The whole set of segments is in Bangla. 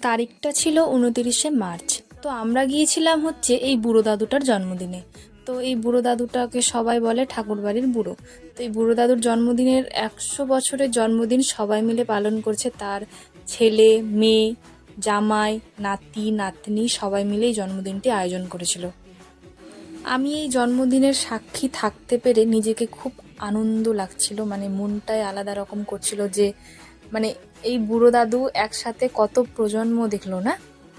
তারিখটা ছিল 29শে মার্চ। তো আমরা গিয়েছিলাম হচ্ছে এই বুড়ো দাদুটার জন্মদিনে। তো এই বুড়ো দাদুটাকে সবাই বলে ঠাকুরবাড়ির বুড়ো। তো এই বুড়ো দাদুর জন্মদিনের 100 বছরের জন্মদিন সবাই মিলে পালন করছে। তার ছেলে, মেয়ে, জামাই, নাতি, নাতনি সবাই মিলে এই জন্মদিনটি আয়োজন করেছিল। আমি এই জন্মদিনের সাক্ষী থাকতে পেরে নিজেকে খুব আনন্দ লাগছিল, মানে মনটাই আলাদা রকম করছিল যে মানে এই বুড়ো দাদু একসাথে কত প্রজন্ম দেখলো না,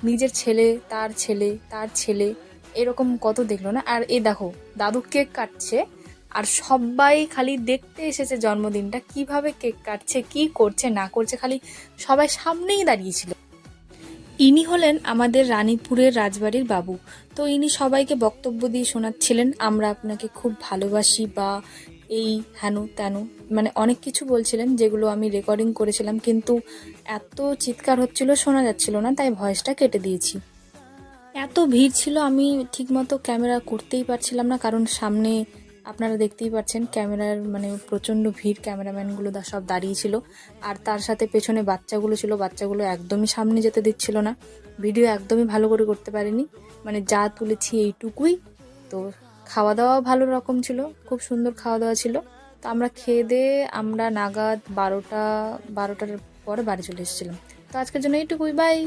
নিজের ছেলে, তার ছেলে, তার ছেলে, এরকম কত দেখলো না। আর এই দেখো, দাদু কেক কাটছে আর সবাই খালি দেখতে এসেছে জন্মদিনটা কিভাবে কেক কাটছে, কি করছে না করছে, খালি সবাই সামনেই দাঁড়িয়েছিল। ইনি হলেন আমাদের রানীপুরের রাজবাড়ির বাবু। তো ইনি সবাইকে বক্তব্য দিয়ে শোনাচ্ছিলেন, আমরা আপনাকে খুব ভালোবাসি বা এই হেন তেন, মানে অনেক কিছু বলছিলেন যেগুলো আমি রেকর্ডিং করেছিলাম, কিন্তু এত চিৎকার হচ্ছিল শোনা যাচ্ছিল না, তাই ভয়েসটা কেটে দিয়েছি। এত ভিড় ছিল, আমি ঠিকমতো ক্যামেরা করতেই পারছিলাম না, কারণ সামনে আপনারা দেখতেই পাচ্ছেন ক্যামেরার মানে প্রচণ্ড ভিড়, ক্যামেরাম্যানগুলো সব দাঁড়িয়ে ছিল। আর তার সাথে পেছনে বাচ্চাগুলো ছিল, বাচ্চাগুলো একদমই সামনে যেতে দিচ্ছিল না। ভিডিও একদমই ভালো করে করতে পারিনি, মানে যা তুলেছি এইটুকুই। তো খাওয়া দাওয়াও ভালো রকম ছিল, খুব সুন্দর খাওয়া দাওয়া ছিল। তো আমরা খেয়ে দিয়ে আমরা নাগাদ 12টার পরে বাড়ি চলে এসেছিলাম। তো আজকের জন্য এইটুকুই, বাই।